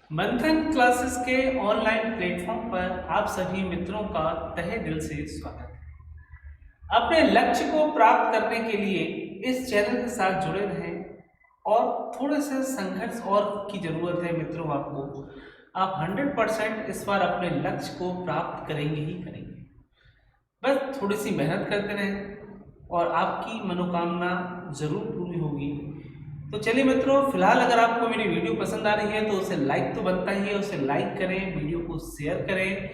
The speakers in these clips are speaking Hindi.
मंथन क्लासेस के ऑनलाइन प्लेटफॉर्म पर आप सभी मित्रों का तहे दिल से स्वागत है। अपने लक्ष्य को प्राप्त करने के लिए इस चैनल के साथ जुड़े रहें और थोड़े से संघर्ष और की ज़रूरत है मित्रों आपको। आप 100% इस बार अपने लक्ष्य को प्राप्त करेंगे ही करेंगे। बस थोड़ी सी मेहनत करते रहें और आपकी मनोकामना ज़रूर पूरी होगी। तो चलिए मित्रों, फिलहाल अगर आपको मेरी वीडियो पसंद आ रही है तो उसे लाइक तो बनता ही है, उसे लाइक करें, वीडियो को शेयर करें।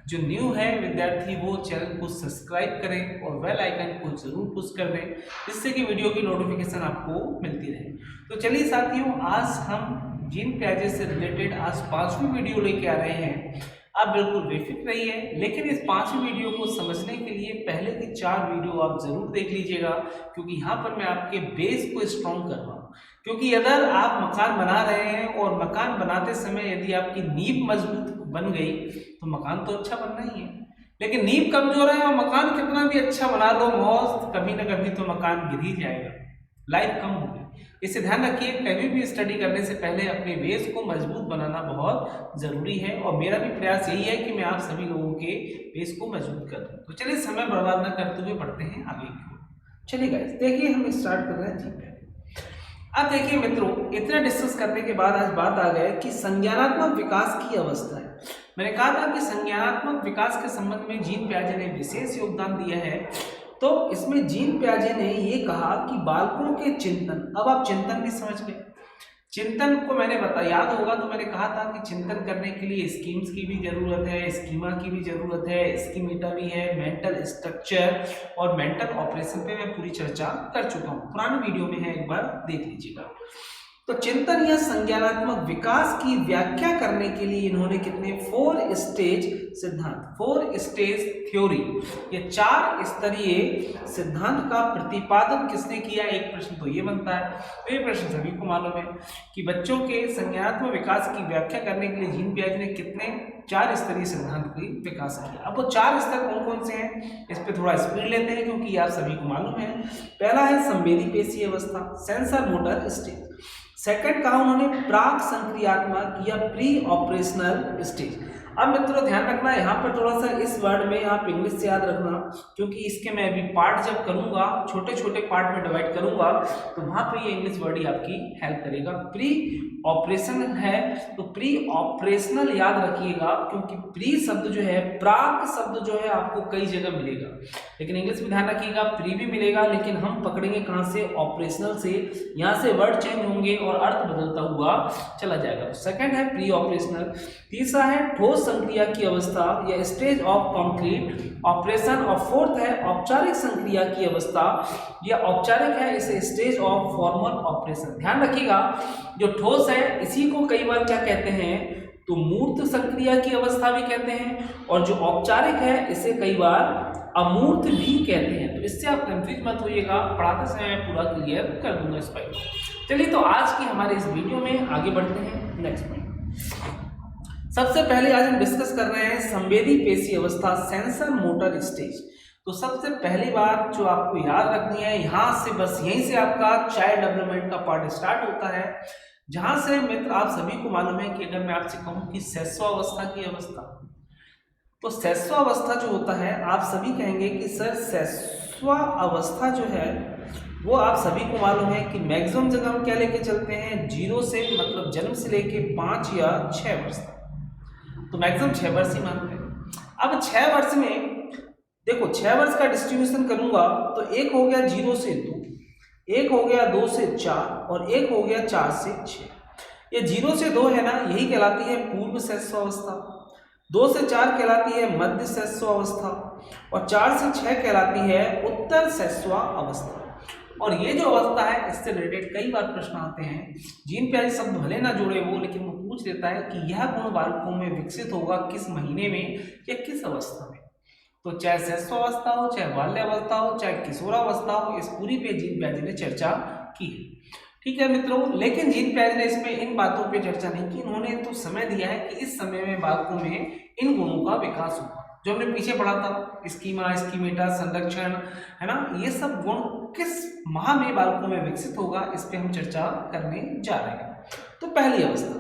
जो न्यू है विद्यार्थी वो चैनल को सब्सक्राइब करें और बेल आइकन को जरूर पुश कर दें, जिससे कि वीडियो की नोटिफिकेशन आपको मिलती रहे। तो चलिए साथियों, आज हम जीन पियाजे से रिलेटेड आज 5वीं वीडियो लेके आ रहे हैं। आप बिल्कुल बेफिक्र रहिए, लेकिन इस 5वीं वीडियो को समझने के लिए पहले की 4 वीडियो आप जरूर देख लीजिएगा, क्योंकि यहाँ पर मैं आपके बेस को स्ट्रॉन्ग कर रहा हूँ। क्योंकि अगर आप मकान बना रहे हैं और मकान बनाते समय यदि आपकी नींव मजबूत बन गई तो मकान तो अच्छा बनना ही है, लेकिन नींव कमजोर है और मकान कितना भी अच्छा बना लो मौज, कभी ना कभी तो मकान गिर ही जाएगा, लाइफ कम होगी। इसे ध्यान रखिए, कभी भी स्टडी करने से पहले अपने बेस को मजबूत बनाना बहुत जरूरी है और मेरा भी प्रयास यही है कि मैं आप सभी लोगों के बेस को मजबूत कर दूं। तो चलिए समय बर्बाद न करते हुए बढ़ते हैं आगे की ओर। चलिए गाइस, देखिए हम स्टार्ट कर रहे हैं जी। अब देखिए मित्रों, इतना डिस्कस करने के बाद आज बात आ गई कि संज्ञानात्मक विकास की अवस्था है। मैंने कहा था कि संज्ञानात्मक विकास के संबंध में जीन पियाजे ने विशेष योगदान दिया है। तो इसमें जीन पियाजे ने ये कहा कि बालकों के चिंतन, अब आप चिंतन भी समझ गए। चिंतन को मैंने बताया, याद होगा तो मैंने कहा था कि चिंतन करने के लिए स्कीम्स की भी जरूरत है, स्कीमा की भी जरूरत है, स्कीमेटा भी है, मेंटल स्ट्रक्चर और मेंटल ऑपरेशन पे मैं पूरी चर्चा कर चुका हूँ, पुराने वीडियो में है, एक बार देख लीजिएगा। तो चिंतन या संज्ञानात्मक विकास की व्याख्या करने के लिए इन्होंने कितने 4 स्टेज सिद्धांत, 4 स्टेज थ्योरी, ये 4 स्तरीय सिद्धांत का प्रतिपादन किसने किया। एक प्रश्न तो ये बनता है, तो ये प्रश्न सभी को मालूम है कि बच्चों के संज्ञानात्मक विकास की व्याख्या करने के लिए जीन पियाजे ने कितने 4 स्तरीय सिद्धांत की विकास किया। अब वो 4 स्तर कौन कौन से हैं, इस पे थोड़ा स्पीड लेते हैं क्योंकि आप सभी को मालूम है। पहला है संवेदी पेशीय अवस्था, सेंसर मोटर स्टेज। सेकंड कहा उन्होंने प्राक संक्रियात्मक या प्री ऑपरेशनल स्टेज। अब मित्रों ध्यान रखना, यहाँ पर थोड़ा सा इस वर्ड में आप इंग्लिश से याद रखना, क्योंकि इसके मैं अभी पार्ट जब करूंगा, छोटे छोटे पार्ट में डिवाइड करूंगा, तो वहां पे ये इंग्लिश वर्ड ही आपकी हेल्प करेगा। प्री ऑपरेशन है तो प्री ऑपरेशनल याद रखिएगा, क्योंकि प्री शब्द जो है, प्राक शब्द जो है आपको कई जगह मिलेगा, लेकिन इंग्लिश में ध्यान रखिएगा प्री भी मिलेगा, लेकिन हम पकड़ेंगे कहाँ से, ऑपरेशनल से। यहाँ से वर्ड चेंज होंगे और अर्थ बदलता हुआ चला जाएगा। सेकंड है प्री ऑपरेशनल। तीसरा है ठोस संक्रिया की अवस्था या स्टेज ऑफ कॉन्क्रीट ऑपरेशन, और फोर्थ है औपचारिक संक्रिया की अवस्था या औपचारिक है, इसे स्टेज ऑफ फॉर्मल ऑपरेशन। ध्यान रखिएगा, जो ठोस है इसी को कई बार क्या कहते हैं, तो मूर्त संक्रिया की अवस्था भी कहते हैं, और जो औपचारिक है इसे कई बार अमूर्त भी कहते हैं। तो इससे आप कंफ्यूज मत होइएगा, पढ़ाते समय मैं पूरा क्लियर कर दूंगा इस पॉइंट को। चलिए तो आज की हमारे इस वीडियो में आगे बढ़ते हैं नेक्स्ट पॉइंट। सबसे पहले आज हम डिस्कस कर रहे हैं संवेदी पेशी अवस्था, सेंसर मोटर स्टेज। तो सबसे पहली बात जो आपको याद रखनी है, यहाँ से बस यहीं से आपका चाइल्ड डेवलपमेंट का पार्ट स्टार्ट होता है, जहां से मित्र आप सभी को मालूम है कि अगर मैं आपसे कहूं कि शैशवावस्था की अवस्था, तो शैशवावस्था जो होता है आप सभी कहेंगे कि सर शैशवावस्था जो है वो आप सभी को मालूम है कि मैक्सिमम जगह हम क्या लेके चलते हैं, 0 से मतलब जन्म से लेके 5 या 6 वर्ष तक, तो मैक्सिमम 6 वर्ष ही मानते हैं। अब 6 वर्ष में देखो, 6 वर्ष का डिस्ट्रीब्यूशन करूंगा तो एक हो गया 0 से 2, एक हो गया 2 से 4 और एक हो गया 4 से 6। ये 0 से 2 है ना, यही कहलाती है पूर्व शैशवावस्था, 2 से 4 कहलाती है मध्य शैशवावस्था और 4 से 6 कहलाती है उत्तर शैशवावस्था। और ये जो अवस्था है इससे रिलेटेड कई बार प्रश्न आते हैं, जीन पियाजे शब्द भले ना जोड़े वो, लेकिन वो पूछ देता है कि यह गुण बालकों में विकसित होगा किस महीने में या किस अवस्था में। तो चाहे शैशवावस्था हो, चाहे बाल्यावस्था हो, चाहे किशोरावस्था हो, इस पूरी पे जीन पियाजे ने चर्चा की है। ठीक है मित्रों, लेकिन जीन पियाजे ने इसमें इन बातों पे चर्चा नहीं की, उन्होंने तो समय दिया है कि इस समय में बालकों में इन गुणों का विकास होगा, जो हमने पीछे पढ़ा था, स्कीमा, स्कीमेटा, संरक्षण, है ना, ये सब गुण किस माह में बालकों में विकसित होगा, इस पे हम चर्चा करने जा रहे हैं। तो पहली अवस्था,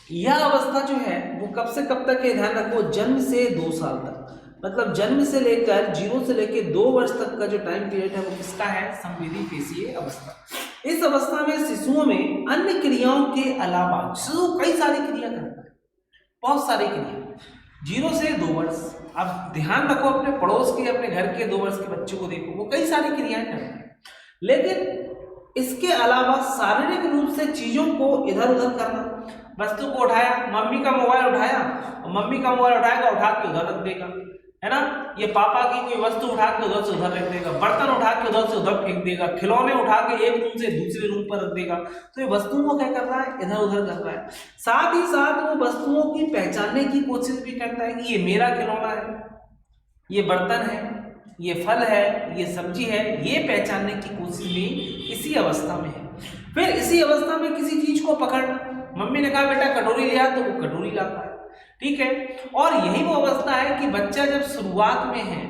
यह अवस्था जो है वो कब से कब तक है, ध्यान रखो, जन्म से 2 साल तक, मतलब जन्म से लेकर 0 से लेकर 2 वर्ष तक का जो टाइम पीरियड है वो किसका है, संवेदी पेशीय अवस्था। इस अवस्था में शिशुओं में अन्य क्रियाओं के अलावा शिशु कई सारी क्रिया करता है, बहुत सारी क्रिया, 0 से 2 वर्ष। अब ध्यान रखो, अपने पड़ोस के, अपने घर के 2 वर्ष के बच्चों को देखो, वो कई सारी क्रियाएं करते हैं, लेकिन इसके अलावा शारीरिक रूप से चीजों को इधर उधर करना, वस्तु को उठाया, मम्मी का मोबाइल उठाया और मम्मी का मोबाइल उठाएगा, उठा के उधर रख देगा, है ना, ये पापा की कोई वस्तु उठा के उधर से उधर रख देगा, बर्तन उठा के उधर से उधर फेंक देगा, खिलौने उठा के एक रूम से दूसरे रूम पर रख देगा। तो ये वस्तुओं को क्या कर रहा है, इधर उधर कर रहा है। साथ ही साथ वो वस्तुओं की पहचानने की कोशिश भी करता है कि ये मेरा खिलौना है, ये बर्तन है, ये फल है, ये सब्जी है, ये पहचानने की कोशिश भी इसी अवस्था में है। फिर इसी अवस्था में किसी चीज को पकड़ना, मम्मी ने कहा बेटा कटोरी लिया, तो वो कटोरी लाता है, ठीक है। और यही वो अवस्था है कि बच्चा जब शुरुआत में है,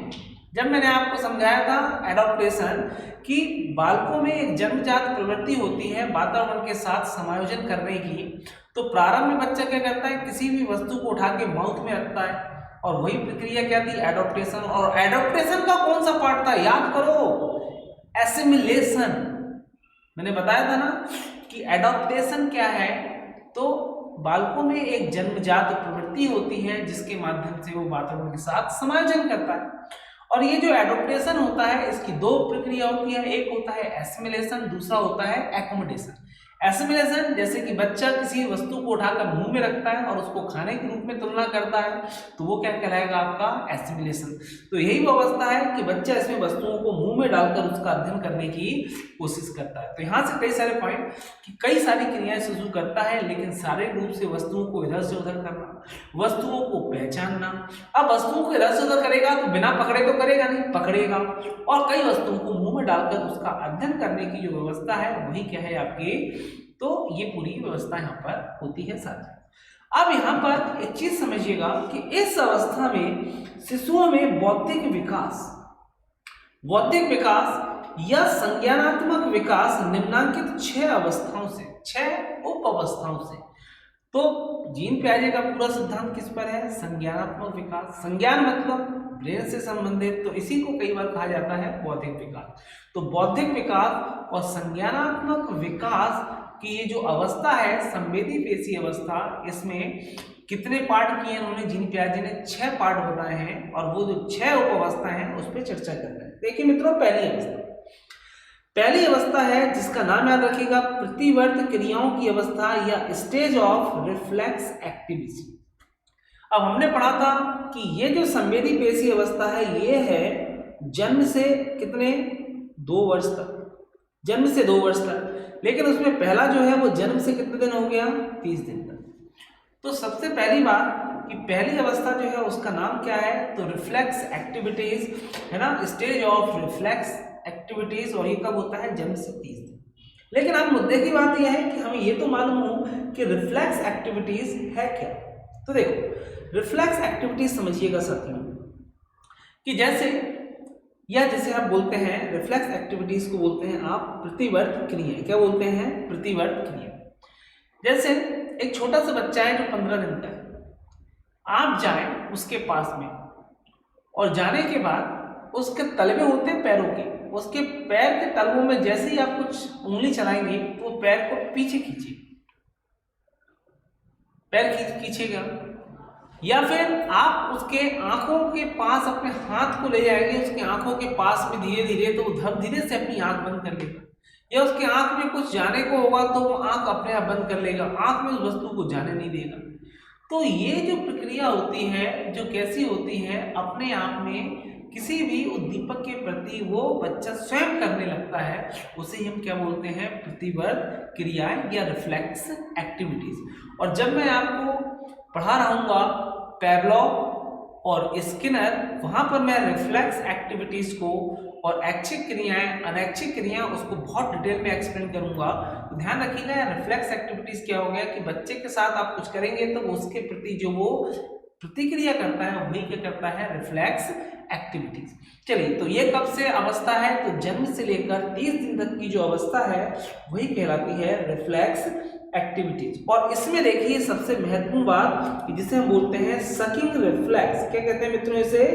जब मैंने आपको समझाया था एडॉप्टेशन कि बालकों में एक जन्मजात प्रवृत्ति होती है वातावरण के साथ समायोजन करने की, तो प्रारंभ में बच्चा क्या करता है, किसी भी वस्तु को उठा के माउथ में रखता है, और वही प्रक्रिया क्या थी, एडॉप्टेशन। और एडॉप्टेशन का कौन सा पार्ट था, याद करो, एसिमिलेशन। मैंने बताया था ना कि एडॉप्टेशन क्या है, तो बालकों में एक जन्मजात प्रवृत्ति होती है जिसके माध्यम से वो वातावरण के साथ समायोजन करता है। और ये जो एडॉप्टेशन होता है, इसकी 2 प्रक्रिया होती है, एक होता है एसिमिलेशन, दूसरा होता है एकोमोडेशन। एसिमिलेशन जैसे कि बच्चा किसी वस्तु को उठाकर मुंह में रखता है और उसको खाने के रूप में तुलना करता है, तो वो क्या कहलाएगा, आपका एसिमिलेशन। तो यही वो अवस्था है कि बच्चा इसमें वस्तुओं को मुंह में डालकर उसका अध्ययन करने की कोशिश करता है। तो यहाँ से कई सारे पॉइंट कि कई सारी क्रियाएं शिशु करता है, लेकिन शारीरिक रूप से वस्तुओं को इधर से उधर करना, वस्तुओं को पहचानना। अब वस्तुओं को इधर से उधर करेगा तो बिना पकड़े तो करेगा नहीं, पकड़ेगा, और कई वस्तुओं को मुंह में डालकर उसका अध्ययन करने की जो व्यवस्था है वही क्या है आपकी, तो ये पूरी व्यवस्था यहाँ पर होती है साथ। अब यहाँ पर एक चीज समझिएगा कि इस अवस्था में शिशुओं में बौद्धिक विकास या संज्ञानात्मक विकास निम्नांकित 6 अवस्थाओं से, 6 उप अवस्थाओं से। तो जीन पियाजे का पूरा सिद्धांत किस पर है, संज्ञानात्मक विकास। संज्ञान मतलब ब्रेन से संबंधित, तो इसी को कई बार कहा जाता है बौद्धिक विकास। तो बौद्धिक विकास और संज्ञानात्मक विकास की ये जो अवस्था है, संवेदी पेशी अवस्था, इसमें कितने पार्ट किए उन्होंने, जीन पियाजे ने 6 पार्ट बताए हैं, और वो जो 6 उप अवस्था है उस पर चर्चा कर रहे हैं। देखिए मित्रों, पहली अवस्था है जिसका नाम याद रखिएगा, प्रतिवर्त क्रियाओं की अवस्था या स्टेज ऑफ रिफ्लेक्स एक्टिविटी। अब हमने पढ़ा था कि ये जो संवेदी पेशी अवस्था है ये है जन्म से कितने, 2 वर्ष तक, जन्म से 2 वर्ष तक। लेकिन उसमें पहला जो है वो जन्म से कितने दिन हो गया, 30 दिन तक। तो सबसे पहली बात कि पहली अवस्था जो है उसका नाम क्या है, तो रिफ्लेक्स एक्टिविटीज है ना, स्टेज ऑफ रिफ्लेक्स एक्टिविटीज, और ये कब होता है, जन्म से 30 दिन। लेकिन अब मुद्दे की बात यह है कि हमें ये तो मालूम हो कि रिफ्लेक्स एक्टिविटीज है क्या। तो देखो रिफ्लेक्स एक्टिविटीज समझिएगा साथियों कि जैसे आप बोलते हैं, रिफ्लेक्स एक्टिविटीज को बोलते हैं आप प्रतिवर्त क्रिया। क्या बोलते हैं, प्रतिवर्त क्रिया। जैसे एक छोटा सा बच्चा है जो 15 दिन का है, आप जाएं उसके पास में, और जाने के बाद उसके तलवे होते हैं पैरों के, उसके पैर के तलवों में जैसे ही आप कुछ उंगली चलाएंगे तो पैर को पीछे खींचिए, पैर खींचेगा, या फिर आप उसके आंखों के पास अपने हाथ को ले जाएंगे, उसके आंखों के पास में धीरे धीरे, तो वो धीरे से अपनी आंख बंद कर लेगा, या उसके आंख में कुछ जाने को होगा तो वो आंख अपने आप बंद कर लेगा, आंख में उस वस्तु को जाने नहीं देगा। तो ये जो प्रक्रिया होती है, जो कैसी होती है, अपने आप में किसी भी उद्दीपक के प्रति वो बच्चा स्वयं करने लगता है, उसे हम क्या बोलते हैं, प्रतिवर्त क्रियाएं या रिफ्लेक्स एक्टिविटीज। और जब मैं आपको पढ़ा रहूँगा पैवलोव और स्किनर, वहाँ पर मैं रिफ्लेक्स एक्टिविटीज को और ऐच्छिक क्रियाएं, अनैच्छिक क्रियाएं उसको बहुत डिटेल में एक्सप्लेन करूंगा। तो ध्यान रखिएगा, रिफ्लेक्स एक्टिविटीज क्या हो गया कि बच्चे के साथ आप कुछ करेंगे तो उसके प्रति जो वो प्रतिक्रिया करता है वही क्या करता है, रिफ्लेक्स एक्टिविटीज। चलिए, तो ये कब से अवस्था है, तो जन्म से लेकर 30 दिन तक की जो अवस्था है वही कहलाती है रिफ्लेक्स एक्टिविटीज। और इसमें देखिए सबसे महत्वपूर्ण बात कि जिसे हम बोलते हैं सकिंग रिफ्लेक्स। क्या कहते हैं मित्रों इसे?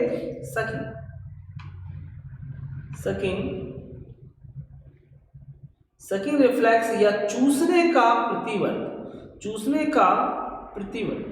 सकिंग सकिंग रिफ्लेक्स या चूसने का प्रतिवर्त। चूसने का प्रतिवर्त।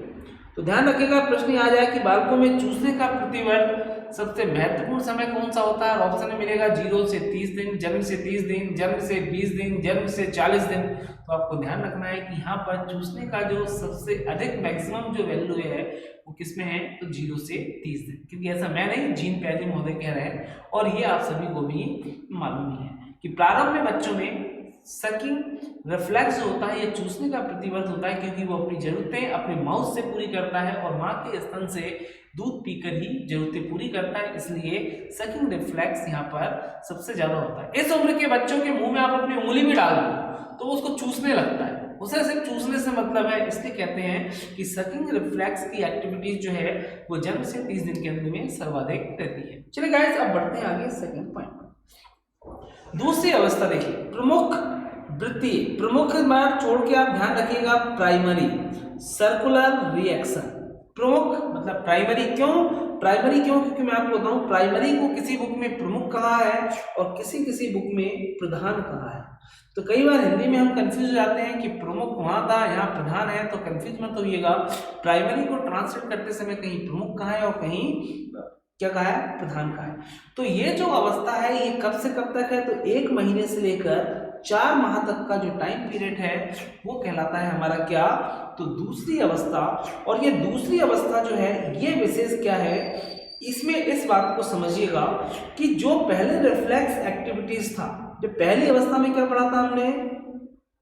तो ध्यान रखिएगा प्रश्न आ जाए कि बालकों में चूसने का प्रतिवर्त सबसे महत्वपूर्ण समय कौन सा होता है? ऑप्शन में मिलेगा 0 से 30 दिन, जन्म से 30 दिन, जन्म से 20 दिन, जन्म से 40 दिन। तो आपको ध्यान रखना है कि यहाँ पर चूसने का जो सबसे अधिक मैक्सिमम जो वैल्यू है वो किसमें है? तो 0 से 30 दिन। क्योंकि ऐसा मैं नहीं, जीन प्याजे महोदय कह रहे हैं और ये आप सभी को भी मालूम ही है कि प्रारंभ में बच्चों में सकिंग रिफ्लेक्स जो होता है, ये चूसने का प्रतिवर्त होता है, क्योंकि वो अपनी जरूरतें अपने माउथ से पूरी करता है और माँ के स्तन से दूध पीकर ही जरूरतें पूरी करता है। इसलिए सकिंग रिफ्लेक्स यहाँ पर सबसे ज्यादा होता है। इस उम्र के बच्चों के मुंह में आप अपनी उंगली भी डाल दो तो उसको चूसने लगता है, उसे सिर्फ चूसने से मतलब है। इसलिए कहते हैं कि सकिंग रिफ्लेक्स की एक्टिविटीज जो है वो जन्म से 30 दिन के अंदर में सर्वाधिक रहती है। चलिए गाइस, अब बढ़ते हैं आगे सेकंड पॉइंट पर। दूसरी अवस्था देखिए, प्रमुख वृत्ति। प्रमुख बार छोड़ के आप ध्यान रखिएगा, प्राइमरी सर्कुलर रिएक्शन। प्रमुख मतलब प्राइमरी। क्यों प्राइमरी? क्यों? क्योंकि मैं आपको बताऊं, प्राइमरी को किसी बुक में प्रमुख कहा है और किसी बुक में प्रधान कहा है। तो कई बार हिंदी में हम कंफ्यूज हो जाते हैं कि प्रमुख वहां था, यहाँ प्रधान है, तो कंफ्यूज मत होइएगा। प्राइमरी को ट्रांसलेट करते समय कहीं प्रमुख कहा है और कहीं क्या कहा है? प्रधान कहा है। तो ये जो अवस्था है ये कब से कब तक है? तो 1 महीने से लेकर 4 माह तक का जो टाइम पीरियड है वो कहलाता है हमारा क्या? तो दूसरी अवस्था। और ये दूसरी अवस्था जो है ये विशेष क्या है? इसमें इस बात को समझिएगा कि जो पहले रिफ्लेक्स एक्टिविटीज था, जो पहली अवस्था में क्या पढ़ा था हमने?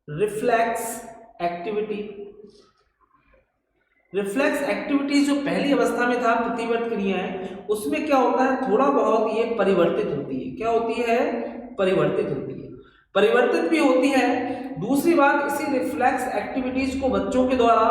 Reflex activity. रिफ्लेक्स एक्टिविटीज जो पहली अवस्था में था, प्रतिवर्त क्रियाएं, उसमें क्या होता है? थोड़ा बहुत ये परिवर्तित होती है। क्या होती है? परिवर्तित होती है। परिवर्तित भी होती है। दूसरी बात, इसी रिफ्लेक्स एक्टिविटीज को बच्चों के द्वारा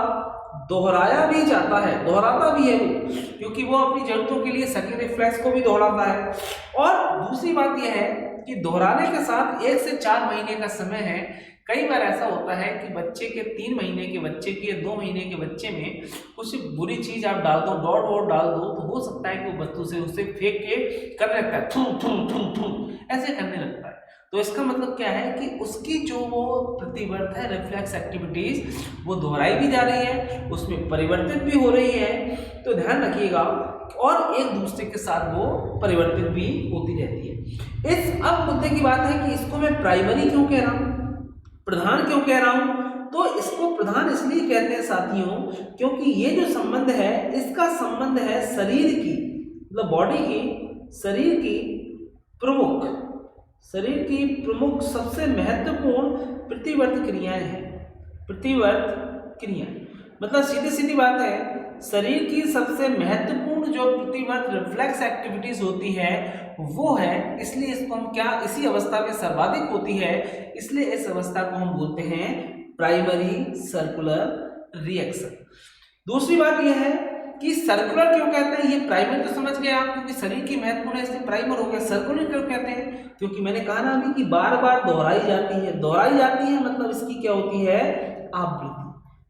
दोहराया भी जाता है, दोहराता भी है वो, क्योंकि वो अपनी जरूरतों के लिए सकिंग रिफ्लेक्स को भी दोहराता है। और दूसरी बात यह है कि दोहराने के साथ 1 से 4 महीने का समय है। कई बार ऐसा होता है कि बच्चे के 3 महीने के बच्चे के 2 महीने के बच्चे में कुछ बुरी चीज आप डाल दो, डॉट वॉट डाल दो, तो हो सकता है कि वो वस्तु से उसे फेंक के करने लगता है, थू थू थू थू ऐसे करने लगता है। तो इसका मतलब क्या है कि उसकी जो वो प्रतिवर्त है, रिफ्लेक्स एक्टिविटीज, वो दोहराई भी जा रही है, उसमें परिवर्तित भी हो रही है। तो ध्यान रखिएगा, और एक दूसरे के साथ वो परिवर्तित भी होती रहती है। इस अब मुद्दे की बात है कि इसको मैं प्राइमरी क्यों कह रहा हूं, प्रधान क्यों कह रहा हूं? तो इसको प्रधान इसलिए कहते हैं साथियों, क्योंकि ये जो संबंध है इसका संबंध है शरीर की, मतलब बॉडी की, शरीर की प्रमुख सबसे महत्वपूर्ण प्रतिवर्त क्रियाएं हैं। प्रतिवर्त क्रिया मतलब सीधी सीधी बात है, शरीर की सबसे महत्वपूर्ण जो प्रतिवर्त रिफ्लेक्स एक्टिविटीज होती है वो है, इसलिए इसको हम क्या, इसी अवस्था में सर्वाधिक होती है, इसलिए इस अवस्था को हम बोलते हैं प्राइमरी सर्कुलर रिएक्शन। दूसरी बात यह है कि सर्कुलर क्यों कहते हैं? ये प्राइमरी तो समझ गए आप, क्योंकि शरीर की महत्वपूर्ण है इसलिए प्राइमर हो गया। सर्कुलर क्यों कहते हैं? क्योंकि मैंने कहा ना अभी कि बार बार दोहराई जाती है, मतलब इसकी क्या होती है? आवृत्ति।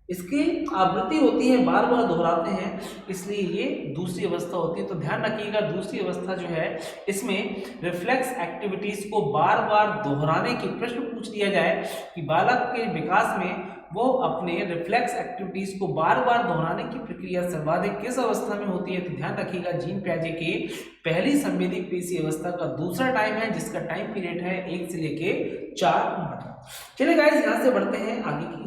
इसकी आवृत्ति होती है, बार बार दोहराते हैं, इसलिए ये दूसरी अवस्था होती है। तो ध्यान रखिएगा, दूसरी अवस्था जो है इसमें रिफ्लेक्स एक्टिविटीज को बार बार दोहराने की, प्रश्न पूछ लिया जाए कि बालक के विकास में वो अपने रिफ्लेक्स एक्टिविटीज को बार बार दोहराने की प्रक्रिया सर्वाधिक किस अवस्था में होती है? तो ध्यान रखिएगा, जीन प्याजे की पहली संवेदी पेशी अवस्था का दूसरा टाइम है, जिसका टाइम पीरियड है 1 से लेके 4 माह। चलिए गाइस, यहां से बढ़ते हैं आगे की।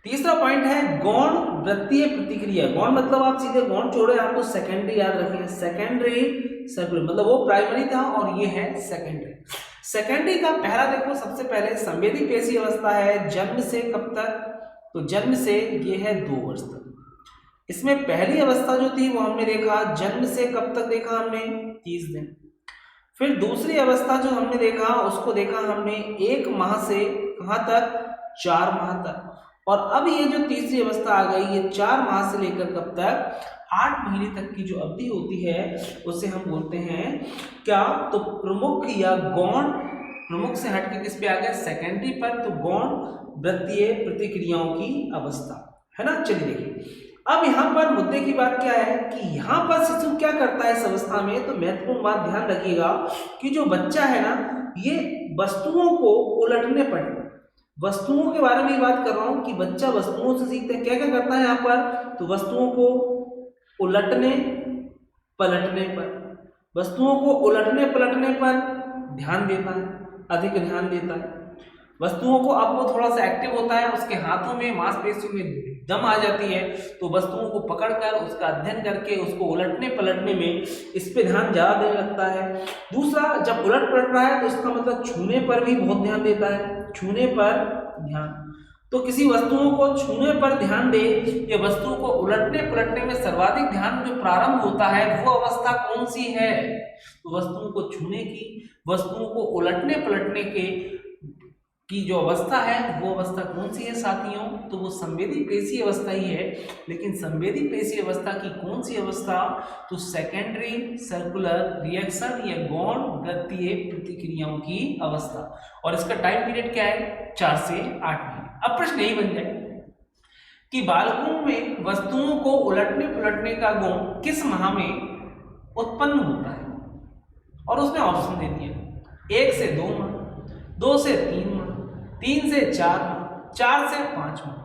तीसरा पॉइंट है गौण वृत्तीय प्रतिक्रिया। गौण मतलब आप सीधे गौण छोड़े, आप तो सेकेंडरी याद रखें, सेकेंडरी सर्कुलर, मतलब वो प्राइमरी था और ये है सेकेंडरी। सेकेंडरी का पहला देखो, सबसे पहले संवेदी पेशी अवस्था है, जन्म से कब तक? तो जन्म से ये है 2 वर्ष तक। इसमें पहली अवस्था जो थी वो हमने देखा, जन्म से कब तक देखा हमने? 30 दिन। फिर दूसरी अवस्था जो हमने देखा उसको देखा हमने 1 माह से कहां तक? 4 माह तक। और अब ये जो तीसरी अवस्था आ गई, ये 4 माह से लेकर कब तक? 8 महीने तक की जो अवधि होती है उसे हम बोलते हैं क्या? तो प्रमुख या गौण प्रमुख से हटके किस पे आ गया, सेकेंडरी पर, तो गौण वृत्तीय प्रतिक्रियाओं की अवस्था, है ना। चलिए देखिए अब यहाँ पर मुद्दे की बात क्या है कि यहाँ पर शिशु क्या करता है इस अवस्था में, तो महत्वपूर्ण बात ध्यान रखिएगा कि जो बच्चा है ना ये वस्तुओं को उलटने पर, वस्तुओं के बारे में बात कर रहा हूं कि बच्चा वस्तुओं से सीखता है, क्या क्या करता है यहाँ पर, तो वस्तुओं को उलटने पलटने पर, वस्तुओं को उलटने पलटने पर ध्यान देता है, अधिक ध्यान देता है। वस्तुओं को अब वो थोड़ा सा एक्टिव होता है, उसके हाथों में मांसपेशियों में दम आ जाती है, तो वस्तुओं को पकड़कर उसका अध्ययन करके उसको उलटने पलटने में इस पे ध्यान ज्यादा देने लगता है। दूसरा, जब उलट पलट रहा है तो इसका मतलब छूने पर भी बहुत ध्यान देता है, छूने पर ध्यान, तो किसी वस्तुओं को छूने पर ध्यान दे या वस्तुओं को उलटने पलटने में सर्वाधिक ध्यान जो प्रारंभ होता है वो अवस्था कौन सी है, तो वस्तुओं को छूने की, वस्तुओं को उलटने पलटने के की जो अवस्था है वो अवस्था कौन सी है साथियों, तो वो संवेदी पेशी अवस्था ही है। लेकिन संवेदी पेशी अवस्था की कौन सी अवस्था, तो सेकेंडरी सर्कुलर रिएक्शन या गौण वृत्तीय प्रतिक्रियाओं की अवस्था, और इसका टाइम पीरियड क्या है, 4 से 8 महीने। अब प्रश्न यही बन जाए कि बालकों में वस्तुओं को उलटने पलटने का गुण किस माह में उत्पन्न होता है, और उसने ऑप्शन दे दिया 1 से 2 माह, 2 से 3 माह, 3 से 4 माह, 4 से 5 माह।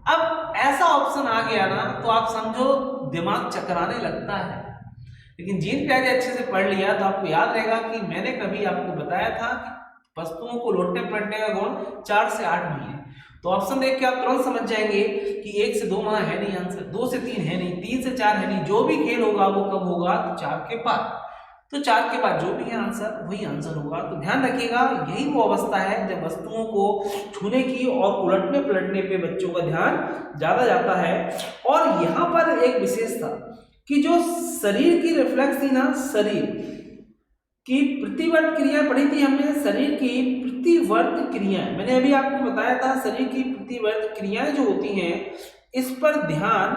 अब ऐसा ऑप्शन आ गया ना तो आप समझो दिमाग चकराने लगता है। लेकिन जीन प्यारे अच्छे से पढ़ लिया तो आपको याद रहेगा कि मैंने कभी आपको बताया था कि वस्तुओं को लौटने पलटने का गुण 4 से 8 महीने। तो ऑप्शन देख के आप तुरंत समझ जाएंगे कि 1 से 2 माह है नहीं आंसर, 2 से 3 है नहीं, 3 से 4 है नहीं, जो भी खेल होगा वो कब होगा, तो 4 के बाद, तो 4 के बाद जो भी है आंसर वही आंसर होगा। तो ध्यान रखिएगा यही वो अवस्था है जब वस्तुओं को छूने की और उलटने पलटने पे बच्चों का ध्यान ज्यादा जाता है। और यहाँ पर एक विशेषता कि जो शरीर की रिफ्लेक्स थी ना, शरीर की प्रतिवर्त क्रिया पढ़ी थी हमने, शरीर की प्रतिवर्त क्रियाएं, मैंने अभी आपको बताया था शरीर की प्रतिवर्त क्रियाएं जो होती हैं इस पर ध्यान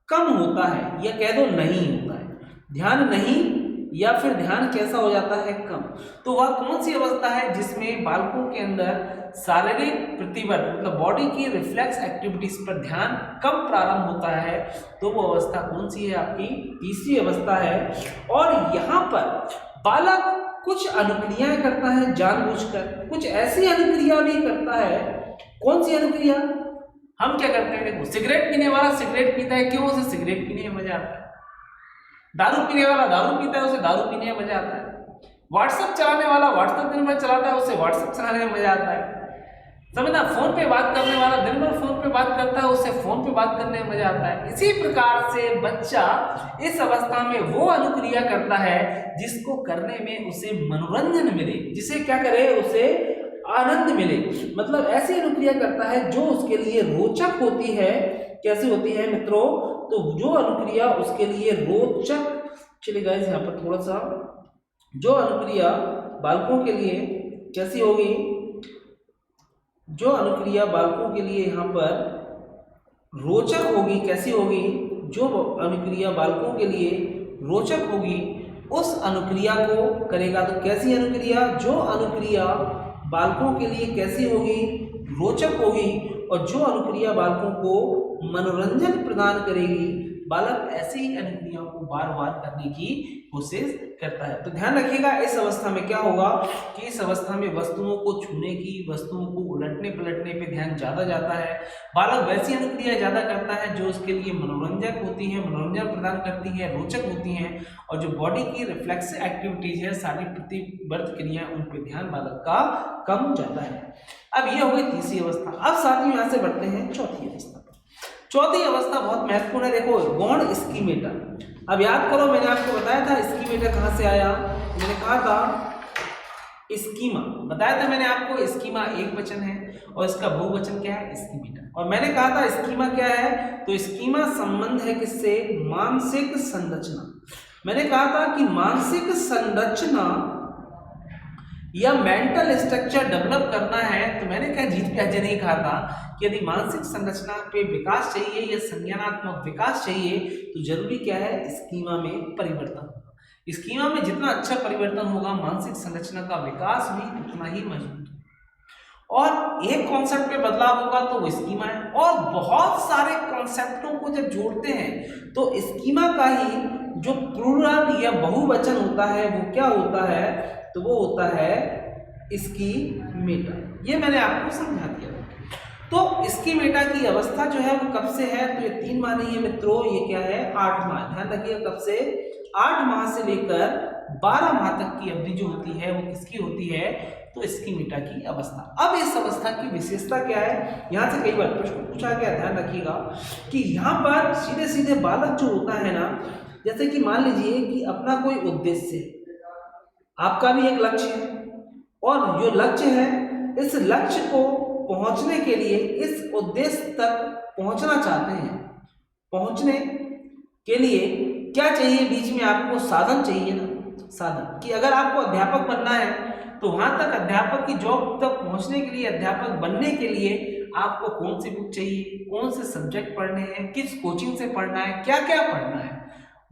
कम होता है, या कह दो नहीं होता है, ध्यान नहीं या फिर ध्यान कैसा हो जाता है, कम। तो वह कौन सी अवस्था है जिसमें बालकों के अंदर शारीरिक प्रतिवर्त मतलब बॉडी की रिफ्लेक्स एक्टिविटीज पर ध्यान कम प्रारंभ होता है, तो वो अवस्था कौन सी है, आपकी तीसरी अवस्था है। और यहाँ पर बालक कुछ अनुक्रियाएं करता है जानबूझकर, कुछ ऐसी अनुक्रिया भी करता है, कौन सी अनुक्रिया, हम क्या करते हैं, देखो सिगरेट पीने वाला सिगरेट पीता है, क्यों, उसे सिगरेट पीने में मजा आता है। दारू पीने वाला दारू पीता है, उसे दारू पीने में मजा आता है। व्हाट्सएप चलाने वाला व्हाट्सएप दिन भर चलाता है, उसे व्हाट्सएप चलाने में मजा आता है। समझना, फोन पे बात करने वाला दिन भर फोन पे बात करता है, उससे फोन पे बात करने में मजा आता है। इसी प्रकार से बच्चा इस अवस्था में वो अनुक्रिया करता है जिसको करने में उसे मनोरंजन मिले, जिसे क्या करे, उसे आनंद मिले, मतलब ऐसी अनुक्रिया करता है जो उसके लिए रोचक होती है। कैसी होती है मित्रों, तो जो अनुक्रिया उसके लिए रोचक, चलिए गाइस यहाँ पर थोड़ा सा, जो अनुक्रिया बालकों के लिए कैसी होगी, जो अनुक्रिया बालकों के लिए यहाँ पर रोचक होगी, कैसी होगी, जो अनुक्रिया बालकों के लिए रोचक होगी उस अनुक्रिया को करेगा। तो कैसी अनुक्रिया, जो अनुक्रिया बालकों के लिए कैसी होगी, रोचक होगी, और जो अनुक्रिया बालकों को मनोरंजन प्रदान करेगी, बालक ऐसी ही अनुक्रियाओं को बार बार करने की कोशिश करता है। तो ध्यान रखिएगा इस अवस्था में क्या होगा कि इस अवस्था में वस्तुओं को छूने की, वस्तुओं को उलटने पलटने पे ध्यान ज्यादा जाता है। बालक वैसी अनुक्रिया ज्यादा करता है जो उसके लिए मनोरंजक होती है, मनोरंजन प्रदान करती है, रोचक होती हैं, और जो बॉडी की रिफ्लेक्स एक्टिविटीज है, सारी प्रतिवर्त क्रियाएं, उन पर ध्यान बालक का कम जाता है। अब ये हो गई तीसरी अवस्था। अब साथियों यहाँ से बढ़ते हैं चौथी अवस्था। चौथी अवस्था बहुत महत्वपूर्ण है, देखो गौण स्कीमेटा। अब याद करो मैंने आपको बताया था स्कीमेटा कहाँ से आया, मैंने कहा था स्कीमा, बताया था मैंने आपको स्कीमा एक वचन है और इसका बहुवचन क्या है, स्कीमेटा। और मैंने कहा था स्कीमा क्या है, तो स्कीमा संबंध है किससे, मानसिक संरचना। मैंने कहा था कि मानसिक संरचना या मेंटल स्ट्रक्चर डेवलप करना है, तो मैंने क्या जीत प्याजे नहीं कहा था कि यदि मानसिक संरचना पे विकास चाहिए या संज्ञानात्मक विकास चाहिए तो जरूरी क्या है, स्कीमा में परिवर्तन। स्कीमा में जितना अच्छा परिवर्तन होगा, मानसिक संरचना का विकास भी उतना ही मजबूत होगा। और एक कॉन्सेप्ट पे बदलाव होगा तो वो स्कीमा है, और बहुत सारे कॉन्सेप्टों को जब जोड़ते हैं तो स्कीमा का ही जो प्लूरल या बहुवचन होता है वो क्या होता है, तो वो होता है स्कीमेटा। ये मैंने आपको समझा दिया। तो स्कीमेटा की अवस्था जो है वो कब से है, तो ये 3 माह नहीं है मित्रों, ये क्या है 8 माह। ध्यान रखिएगा, कब से 8 माह से लेकर 12 माह तक की अवधि जो होती है वो किसकी होती है, तो स्कीमेटा की अवस्था। अब इस अवस्था की विशेषता क्या है, यहाँ से कई बार प्रश्न पूछा गया। ध्यान रखिएगा कि यहाँ पर सीधे सीधे बालक जो होता है ना, जैसे कि मान लीजिए कि अपना कोई उद्देश्य, आपका भी एक लक्ष्य है, और जो लक्ष्य है इस लक्ष्य को पहुंचने के लिए, इस उद्देश्य तक पहुंचना चाहते हैं, पहुंचने के लिए क्या चाहिए, बीच में आपको साधन चाहिए ना, साधन कि अगर आपको अध्यापक बनना है तो वहां तक अध्यापक की जॉब तक पहुंचने के लिए, अध्यापक बनने के लिए आपको कौन सी बुक चाहिए, कौन से सब्जेक्ट पढ़ने हैं, किस कोचिंग से पढ़ना है, क्या क्या पढ़ना है,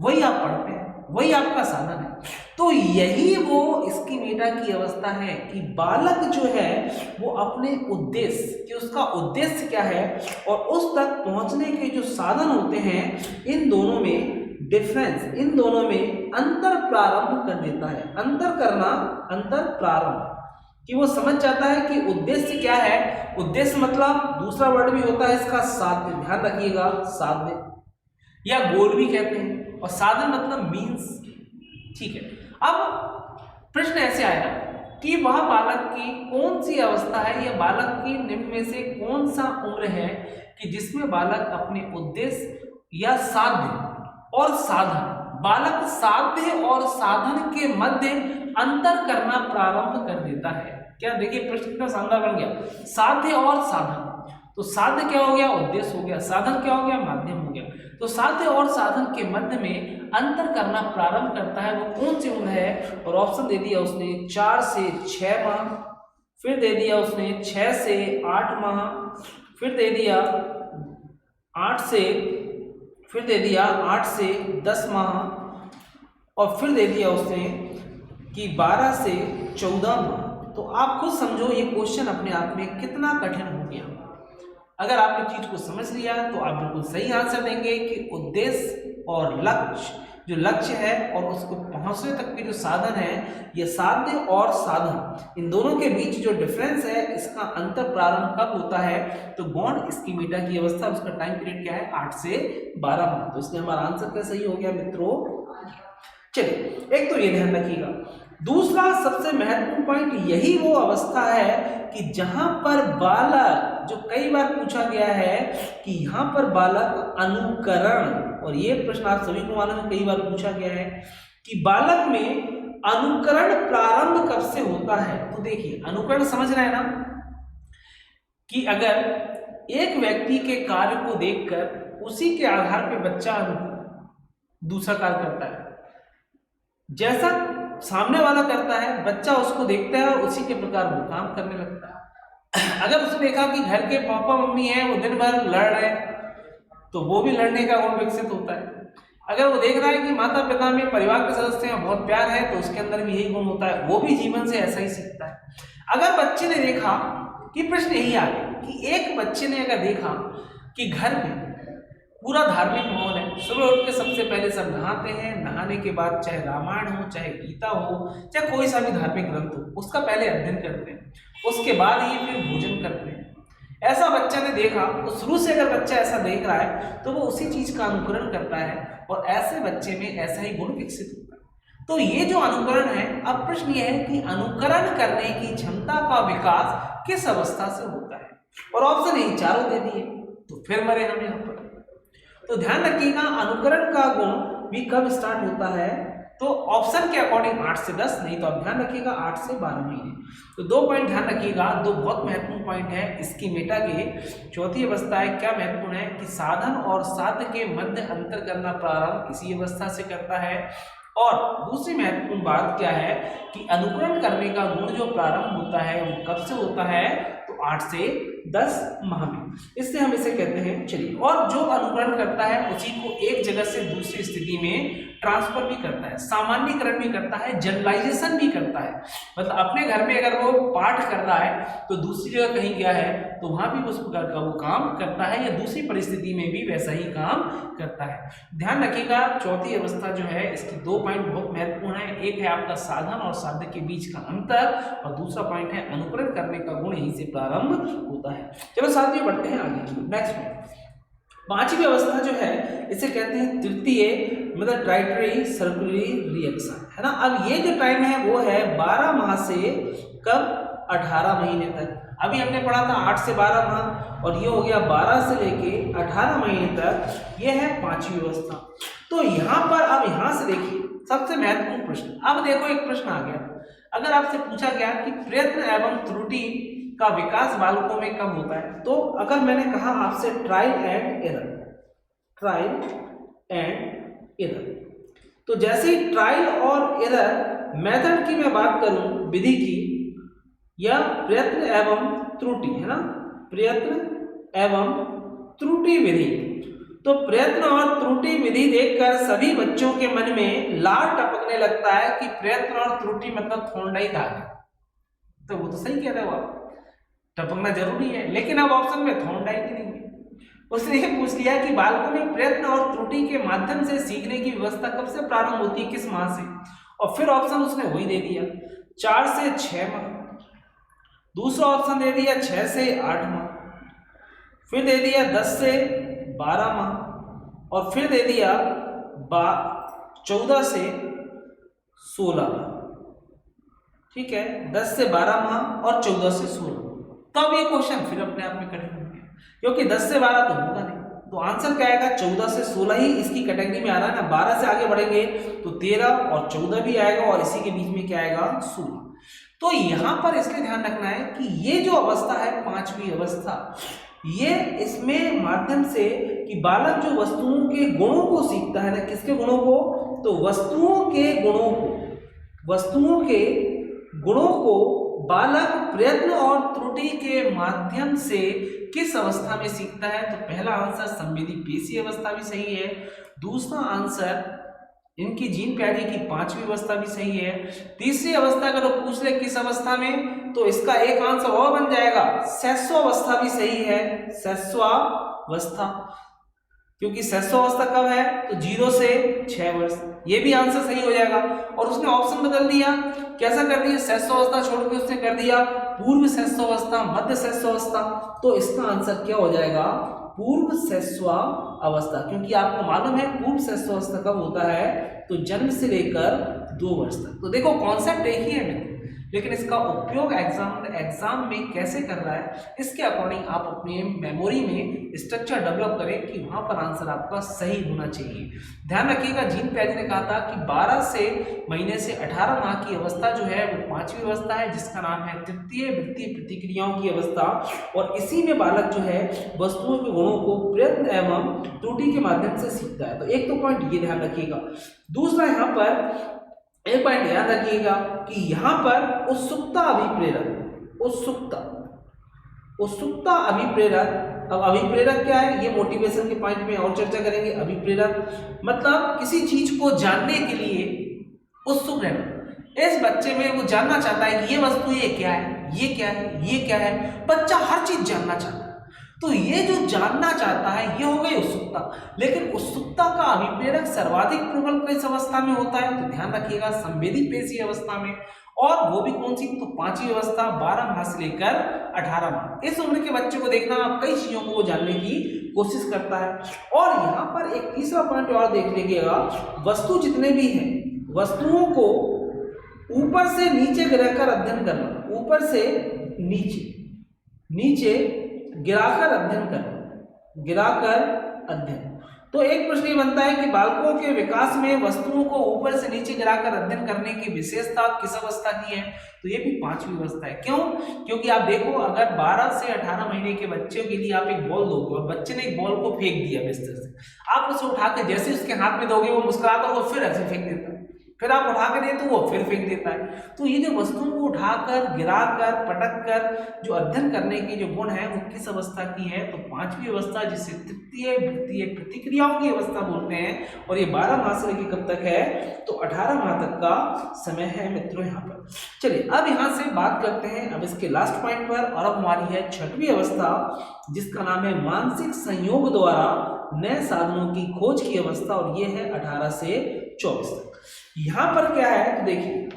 वही आप पढ़ते हैं, वही आपका साधन है। तो यही वो स्कीमेटा की अवस्था है कि बालक जो है वो अपने उद्देश्य, कि उसका उद्देश्य क्या है और उस तक पहुंचने के जो साधन होते हैं, इन दोनों में डिफरेंस, इन दोनों में अंतर प्रारंभ कर देता है। अंतर करना, अंतर प्रारंभ, कि वो समझ जाता है कि उद्देश्य क्या है। उद्देश्य मतलब दूसरा वर्ड भी होता है इसका साध्य, ध्यान रखिएगा, साध्य या गोल भी कहते हैं, और साधन मतलब मीन्स। ठीक है, अब प्रश्न ऐसे आया कि वह बालक की कौन सी अवस्था है, या बालक की निम्न में से कौन सा उम्र है कि जिसमें बालक अपने उद्देश्य या साध्य और साधन, बालक साध्य और साधन के मध्य अंतर करना प्रारंभ कर देता है। क्या देखिए प्रश्न कितना शानदार बन गया, साध्य और साधन। तो साध्य क्या हो गया, उद्देश्य हो गया, साधन क्या हो गया, माध्यम हो गया। तो साध्य और साधन के मध्य में अंतर करना प्रारंभ करता है, वो कौन सी उम्र है, और ऑप्शन दे दिया उसने 4 से 6 माह, फिर दे दिया उसने 6 से 8 माह, फिर दे दिया 8 से, फिर दे दिया 8 से 10 माह, और फिर दे दिया उसने कि 12 से 14 माह। तो आप खुद समझो ये क्वेश्चन अपने आप में कितना कठिन हो गया। अगर आपने चीज को समझ लिया तो आप बिल्कुल सही आंसर देंगे कि उद्देश्य और लक्ष्य, जो लक्ष्य है और उसको पहुंचने तक के जो साधन है, ये साध्य और साधन, इन दोनों के बीच जो डिफरेंस है, इसका अंतर प्रारंभ कब होता है, तो बॉन्ड स्कीमेटा की अवस्था, उसका टाइम पीरियड क्या है 8 से 12 माह। तो इसलिए हमारा आंसर क्या सही हो गया मित्रों। चलिए, एक तो ये ध्यान रखिएगा। दूसरा सबसे महत्वपूर्ण पॉइंट, यही वो अवस्था है कि जहां पर बालक, जो कई बार पूछा गया है कि यहां पर बालक अनुकरण, और ये प्रश्न आप सभी को मालूम है कई बार पूछा गया है कि बालक में अनुकरण प्रारंभ कब से होता है। तो देखिए, अनुकरण समझ रहे हैं ना, कि अगर एक व्यक्ति के कार्य को देखकर उसी के आधार पर बच्चा दूसरा कार्य करता है, जैसा सामने वाला करता है बच्चा उसको देखता है और उसी के प्रकार वो काम करने लगता है। अगर उसने देखा कि घर के पापा मम्मी हैं वो दिन भर लड़ रहे हैं, तो वो भी लड़ने का गुण विकसित होता है। अगर वो देख रहा है कि माता पिता में, परिवार के सदस्य में बहुत प्यार है, तो उसके अंदर भी यही गुण होता है, वो भी जीवन से ऐसा ही सीखता है। अगर बच्चे ने देखा कि प्रश्न यही आ गया कि एक बच्चे ने अगर देखा कि घर में पूरा धार्मिक माहौल है, सुबह उठ के सबसे पहले सब नहाते हैं, नहाने के बाद चाहे रामायण हो, चाहे गीता हो, चाहे कोई सा भी धार्मिक ग्रंथ हो, उसका पहले अध्ययन करते हैं, उसके बाद ही फिर भोजन करते हैं। ऐसा बच्चा ने देखा, तो शुरू से अगर बच्चा ऐसा देख रहा है तो वो उसी चीज का अनुकरण करता है, और ऐसे बच्चे में ऐसा ही गुण विकसित होता है। तो ये जो अनुकरण है, अब प्रश्न ये है कि अनुकरण करने की क्षमता का विकास किस अवस्था से होता है, और ऑप्शन यही चारों दे दिए, तो फिर मरे हम यहाँ पर। तो ध्यान रखिएगा, अनुकरण का गुण भी कब स्टार्ट होता है, तो ऑप्शन के अकॉर्डिंग 8 से 10, नहीं तो आप ध्यान रखिएगा 8 से 12 महीने। तो 2 पॉइंट ध्यान रखिएगा, 2 बहुत महत्वपूर्ण पॉइंट है स्कीमेटा के। चौथी अवस्था है, क्या महत्वपूर्ण है कि साधन और साध्य के मध्य अंतर करना प्रारंभ इसी अवस्था से करता है। और दूसरी महत्वपूर्ण बात क्या है कि अनुकरण करने का गुण जो प्रारंभ होता है वो कब से होता है, तो 8 से 10 माह में, इससे हम इसे कहते हैं। चलिए, और जो अनुकरण करता है उसी को एक जगह से दूसरी स्थिति में ट्रांसफर भी करता है, सामान्यीकरण भी करता है, जनरलाइजेशन भी करता है। मतलब अपने घर में अगर वो पाठ कर रहा है तो दूसरी जगह कहीं गया है तो वहां भी उस प्रकार का वो काम करता है, या दूसरी परिस्थिति में भी वैसा ही काम करता है। ध्यान रखिएगा, चौथी अवस्था जो है इसकी 2 पॉइंट बहुत महत्वपूर्ण है। एक है आपका साधन और साधक के बीच का अंतर, और दूसरा पॉइंट है अनुकरण करने का गुण यहीं से प्रारंभ होता है। चलो साथियों, बढ़ते हैं आगे। नेक्स्ट पॉइंट, पांचवी अवस्था जो है इसे कहते हैं तृतीय, मतलब ट्राइटरी सर्कुलरी रिएक्शन, है ना। अब ये जो टाइम है वो है 12 माह से कब 18 महीने तक। अभी हमने पढ़ा था 8 से 12 माह, और ये हो गया 12 से लेके 18 महीने तक, ये है पांचवी अवस्था। तो यहाँ पर अब यहाँ से देखिए सबसे महत्वपूर्ण प्रश्न। अब देखो एक प्रश्न आ गया, अगर आपसे पूछा गया कि प्रयत्न एवं त्रुटि का विकास बालकों में कब होता है, तो अगर मैंने कहा आपसे trial and error, trial and error, तो जैसे ही ट्रायल और एरर मेथड की मैं बात करूं, विधि की, या प्रयत्न एवं त्रुटि, है ना, प्रयत्न एवं त्रुटि विधि, तो प्रयत्न और त्रुटि विधि देखकर सभी बच्चों के मन में लार टपकने लगता है कि प्रयत्न और त्रुटि मतलब थोंडाई का है। तो वो तो सही कह रहे हो आप, टपकना जरूरी है, लेकिन अब ऑप्शन में थोंडाई भी नहीं है। उसने ये पूछ लिया कि बालकों में प्रयत्न और त्रुटि के माध्यम से सीखने की व्यवस्था कब से प्रारंभ होती है, किस माह से, और फिर ऑप्शन उसने वही दे दिया 4 से 6 माह, दूसरा ऑप्शन दे दिया 6 से 8 माह, फिर दे दिया 10 से 12 माह, और फिर दे दिया 14 से 16 माह। ठीक है, 10 से 12 माह और 14 से 16। तब ये क्वेश्चन फिर अपने आप में कठिन हो गया, क्योंकि 10 से 12 तो होगा नहीं, तो आंसर क्या आएगा, 14 से 16 ही इसकी कैटेगरी में आ रहा है ना। 12 से आगे बढ़ेंगे तो 13 और 14 भी आएगा, और इसी के बीच में क्या आएगा, 16। तो यहां पर इसलिए ध्यान रखना है कि ये जो अवस्था है पांचवी अवस्था, ये इसमें माध्यम से कि बालक जो वस्तुओं के गुणों को सीखता है ना, किसके गुणों को, तो वस्तुओं के गुणों को, वस्तुओं के गुणों को बालक प्रयत्न और त्रुटि के माध्यम से किस अवस्था में सीखता है। तो पहला आंसर संवेदी पेशी अवस्था भी सही है, दूसरा आंसर इनकी जीन प्यारी की पांचवी अवस्था भी सही है, तीसरी अवस्था अगर वो पूछ ले किस अवस्था में, तो इसका एक आंसर और बन जाएगा शैशवावस्था भी सही है, शैशवावस्था, क्योंकि शैशवावस्था कब है, तो 0 से 6 वर्ष, ये भी आंसर सही हो जाएगा। और उसने ऑप्शन बदल दिया, कैसा कर दिया, शैशवावस्था छोड़ के उसने कर दिया पूर्व शैशवावस्था, मध्य शैशवावस्था, तो इसका आंसर क्या हो जाएगा, पूर्व शैशवावस्था, क्योंकि आपको मालूम है पूर्व शैशवावस्था कब होता है, तो जन्म से लेकर 2 वर्ष तक। तो देखो कॉन्सेप्ट एक ही है मित्र, लेकिन इसका उपयोग एग्जाम में कैसे कर रहा है, इसके अकॉर्डिंग आप अपने मेमोरी में स्ट्रक्चर डेवलप करें कि वहां पर आंसर आपका सही होना चाहिए। ध्यान रखिएगा, जीन प्यारी ने कहा था कि 12 से महीने से 18 माह की अवस्था जो है वो पांचवी अवस्था है, जिसका नाम है तृतीय वृत्तीय प्रतिक्रियाओं की अवस्था, और इसी में बालक जो है वस्तुओं के गुणों को प्रयत्न एवं त्रुटि के माध्यम से सीखता है। तो एक तो पॉइंट ये ध्यान रखिएगा। दूसरा यहाँ पर एक पॉइंट याद रखिएगा कि यहां पर उत्सुकता अभिप्रेरक, उत्सुकता अभिप्रेरक। अब अभिप्रेरक क्या है, ये मोटिवेशन के पॉइंट में और चर्चा करेंगे। अभिप्रेरक मतलब किसी चीज को जानने के लिए उत्सुक रहना। इस बच्चे में वो जानना चाहता है कि ये वस्तु ये क्या है, ये क्या है, ये क्या है, बच्चा हर चीज जानना चाहता है। तो ये जो जानना चाहता है ये हो गई उत्सुकता, लेकिन उत्सुकता का अभिप्रेरक सर्वाधिक प्रबल किस अवस्था में होता है, तो ध्यान रखिएगा संवेदी पेशी अवस्था में, और वो भी कौन सी, तो पांचवी अवस्था 12 माह से लेकर 18 माह। इस उम्र के बच्चे को देखना, आप कई चीजों को जानने की कोशिश करता है। और यहाँ पर एक तीसरा पॉइंट और देख लीजिएगा, वस्तु जितने भी हैं वस्तुओं को ऊपर से नीचे गिराकर अध्ययन करना, ऊपर से नीचे गिराकर अध्ययन करना, गिराकर अध्ययन। तो एक प्रश्न ये बनता है कि बालकों के विकास में वस्तुओं को ऊपर से नीचे गिराकर अध्ययन करने की विशेषता किस अवस्था की है, तो ये भी पांचवी अवस्था है। क्यों, क्योंकि आप देखो अगर 12 से 18 महीने के बच्चों के लिए आप एक बॉल दोगे और बच्चे ने एक बॉल को फेंक दिया बिस्तर से, आप उसे उठा के जैसे उसके हाथ में दोगे वो मुस्कुराता है, वो फिर ऐसे फेंक देता है, फिर आप उठा कर दें तो वो फिर फेंक देता है। तो ये जो वस्तुओं को उठाकर, गिराकर, पटककर जो अध्ययन करने के जो गुण है वो किस अवस्था की है? तो पांचवी अवस्था, जिसे तृतीय वृत्तीय प्रतिक्रियाओं की अवस्था बोलते हैं। और ये 12 माह से लेकर कब तक है? तो 18 माह तक का समय है मित्रों यहाँ पर। चलिए अब यहाँ से बात करते हैं अब इसके लास्ट पॉइंट पर, और अब हमारी है छठवीं अवस्था, जिसका नाम है मानसिक संयोग द्वारा नए साधनों की खोज की अवस्था, और ये है 18 से 24 तक। यहां पर क्या है? तो देखिए,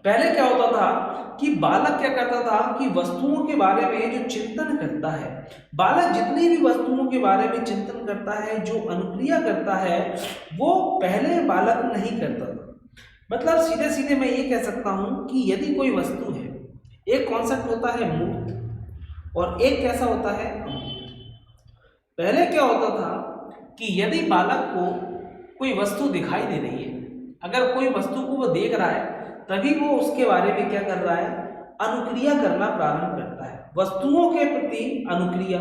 पहले क्या होता था कि बालक क्या करता था कि वस्तुओं के बारे में जो चिंतन करता है, बालक जितनी भी वस्तुओं के बारे में चिंतन करता है, जो अनुक्रिया करता है, वो पहले बालक नहीं करता था। मतलब सीधे सीधे मैं ये कह सकता हूं कि यदि कोई वस्तु है, एक कॉन्सेप्ट होता है मूर्त और एक कैसा होता है अमूर्त। पहले क्या होता था कि यदि बालक को कोई वस्तु दिखाई दे रही है, अगर कोई वस्तु को वो देख रहा है, तभी वो उसके बारे में क्या कर रहा है? अनुक्रिया करना प्रारंभ करता है, वस्तुओं के प्रति अनुक्रिया।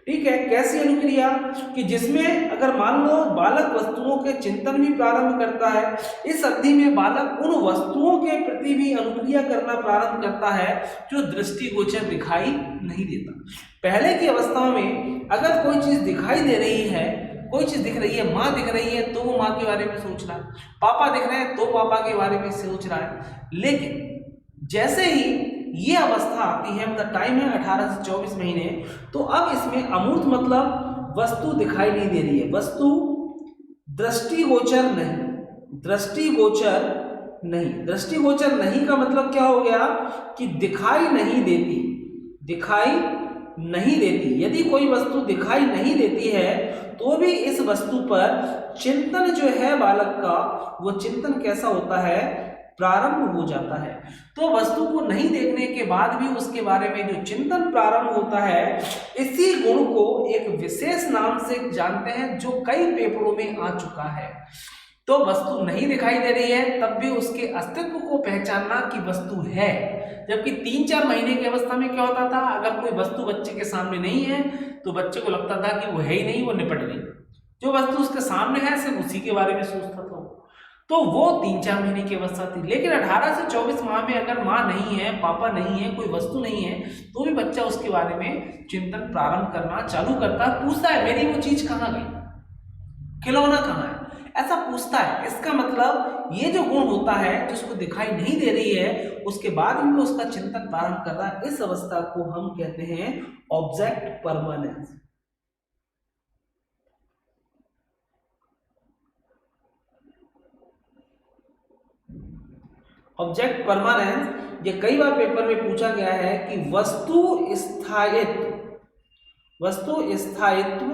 ठीक है, कैसी अनुक्रिया? कि जिसमें अगर मान लो बालक वस्तुओं के चिंतन भी प्रारंभ करता है, इस अवधि में बालक उन वस्तुओं के प्रति भी अनुक्रिया करना प्रारंभ करता है जो दृष्टिगोचर दिखाई नहीं देता। पहले की अवस्था में अगर कोई चीज दिखाई दे रही है, कोई चीज दिख रही है, माँ दिख रही है तो वो माँ के बारे में सोच रहा है, पापा दिख रहे हैं तो पापा के बारे में सोच रहा है। लेकिन जैसे ही ये अवस्था आती है, मतलब टाइम है 18 से 24 महीने, तो अब इसमें अमूर्त मतलब वस्तु दिखाई नहीं दे रही है, वस्तु दृष्टिगोचर नहीं, दृष्टिगोचर नहीं। दृष्टिगोचर नहीं का मतलब क्या हो गया? कि दिखाई नहीं देती, दिखाई नहीं देती। यदि कोई वस्तु दिखाई नहीं देती है तो भी इस वस्तु पर चिंतन जो है बालक का, वो चिंतन कैसा होता है? प्रारंभ हो जाता है। तो वस्तु को नहीं देखने के बाद भी उसके बारे में जो चिंतन प्रारंभ होता है, इसी गुण को एक विशेष नाम से जानते हैं जो कई पेपरों में आ चुका है। तो वस्तु नहीं दिखाई दे रही है तब भी उसके अस्तित्व को पहचानना कि वस्तु है। जबकि 3-4 महीने की अवस्था में क्या होता था? अगर कोई वस्तु बच्चे के सामने नहीं है तो बच्चे को लगता था कि वो है ही नहीं, वो निपट गई। जो वस्तु उसके सामने है सिर्फ उसी के बारे में सोचता था। तो वो 3-4 महीने की अवस्था थी। लेकिन 18 से 24 माह में अगर माँ नहीं है, पापा नहीं है, कोई वस्तु नहीं है, तो भी बच्चा उसके बारे में चिंतन प्रारंभ करना चालू करता है। पूछता है मेरी वो चीज कहाँ गई, खिलौना कहाँ है, ऐसा पूछता है। इसका मतलब ये जो गुण होता है जिसको दिखाई नहीं दे रही है, उसके बाद भी उसका चिंतन प्रारंभ कर रहा है, इस अवस्था को हम कहते हैं ऑब्जेक्ट परमानेंस। ऑब्जेक्ट परमानेंस ये कई बार पेपर में पूछा गया है कि वस्तु स्थायित्व, वस्तु स्थायित्व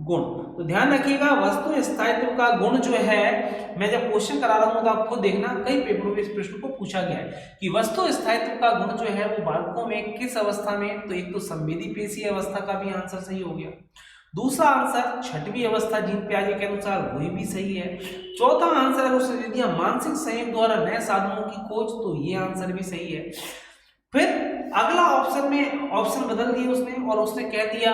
गुण। तो ध्यान रखिएगा, वस्तु स्थायित्व का गुण जो है, मैं जब क्वेश्चन करा रहा हूं तो आपको देखना कई पेपरों में इस प्रश्न को पूछा गया है कि वस्तु स्थायित्व का गुण जो है वो बालकों में किस अवस्था में? तो एक तो संवेदी पेशीय अवस्था का भी आंसर सही हो गया, दूसरा आंसर छठवीं अवस्था जीन प्याजे के अनुसार वही भी सही है, चौथा आंसर अगर उसने दे दिया मानसिक संयोग द्वारा नए साधनों की खोज, तो ये आंसर भी सही है। फिर अगला ऑप्शन में ऑप्शन बदल दिए उसने और उसने कह दिया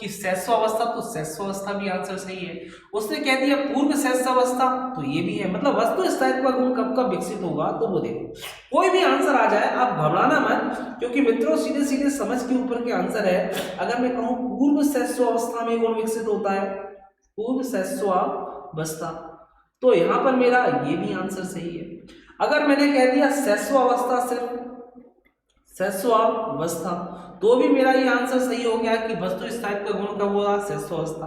कि शैशव अवस्था, तो शैशव अवस्था भी आंसर सही है। उसने कह दिया पूर्व शैशव अवस्था, तो ये भी है। मतलब वस्तु स्थायित्व का गुण कब कब विकसित होगा, तो वो देखो कोई भी आंसर आ जाए आप घबराना मत, क्योंकि मित्रों सीधे सीधे समझ के ऊपर के आंसर है। अगर मैं कहूँ पूर्व शैशव अवस्था में गुण विकसित होता है, पूर्व शैशव अवस्था, तो यहाँ पर मेरा ये भी आंसर सही है। अगर मैंने कह दिया शैशव अवस्था, सिर्फ शैशव अवस्था, तो भी मेरा ये आंसर सही हो गया कि वस्तु स्थायित्व का गुण कब हुआ? शैशव अवस्था।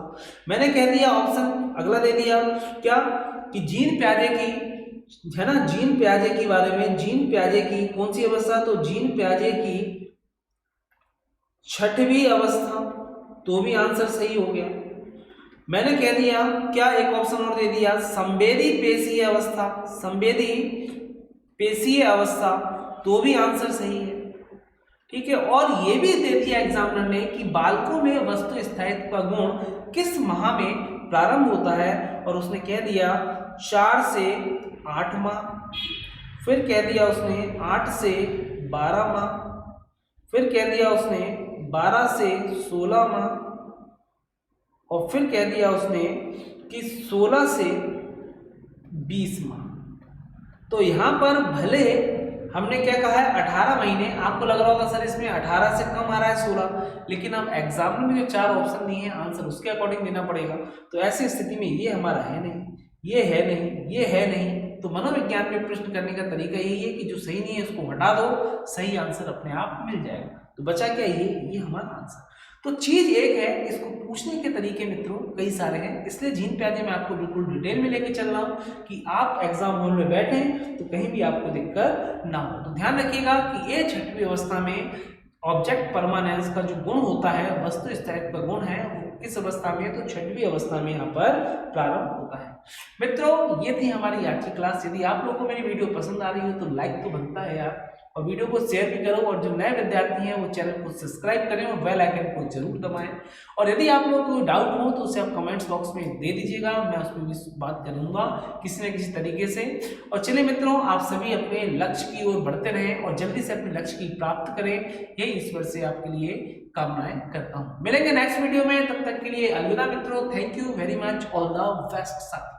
मैंने कह दिया ऑप्शन अगला दे दिया क्या कि जीन प्याजे की, है ना, जीन प्याजे के बारे में, जीन प्याजे की कौन सी अवस्था? तो जीन प्याजे की छठवीं अवस्था, तो भी आंसर सही हो गया। मैंने कह दिया क्या, एक ऑप्शन और दे दिया संवेदी पेशीय अवस्था, संवेदी पेशीय अवस्था, तो भी आंसर सही है। ठीक है, और ये भी दे दिया एग्जामिनर ने कि बालकों में वस्तु स्थायित्व का गुण किस माह में प्रारंभ होता है, और उसने कह दिया 4 से 8 माह, फिर कह दिया उसने 8 से 12 माह, फिर कह दिया उसने 12 से 16 माह, और फिर कह दिया उसने कि 16 से 20 माह। तो यहाँ पर भले हमने क्या कहा है 18 महीने, आपको लग रहा होगा सर इसमें 18 से कम आ रहा है 16, लेकिन अब एग्जाम में जो 4 ऑप्शन दिए हैं आंसर उसके अकॉर्डिंग देना पड़ेगा। तो ऐसी स्थिति में ये हमारा है नहीं, ये है नहीं, ये है नहीं, तो मनोविज्ञान में प्रश्न करने का तरीका यही है कि जो सही नहीं है उसको हटा दो, सही आंसर अपने आप मिल जाएगा। तो बचा क्या ये हमारा आंसर। तो चीज एक है, इसको पूछने के तरीके मित्रों कई सारे हैं, इसलिए झीन प्याजे मैं आपको बिल्कुल डिटेल में लेके चल रहा हूँ कि आप एग्जाम हॉल में बैठे तो कहीं भी आपको दिक्कत ना हो। तो ध्यान रखिएगा कि ये छठवीं अवस्था में ऑब्जेक्ट परमानेंस का जो गुण होता है, वस्तु स्थायित्व का गुण है, वो किस अवस्था में, तो छठवीं अवस्था में यहाँ पर प्रारंभ होता है। मित्रों ये थी हमारी आज की क्लास। यदि आप लोगों को मेरी वीडियो पसंद आ रही हो तो लाइक तो बनता है यार, और वीडियो को शेयर भी करो, और जो नए विद्यार्थी हैं वो चैनल को सब्सक्राइब करें और बेल आइकन को जरूर दबाएं। और यदि आप लोगों को कोई डाउट हो तो उसे आप कमेंट्स बॉक्स में दे दीजिएगा, मैं उस पर भी बात करूंगा किसी न किसी तरीके से। और चलिए मित्रों, आप सभी अपने लक्ष्य की ओर बढ़ते रहें और जल्दी से अपने लक्ष्य की प्राप्त करें, यही ईश्वर से आपके लिए कामनाएं करता हूं। मिलेंगे नेक्स्ट वीडियो में, तब तक के लिए अलविदा मित्रों। Thank you very much, all the best.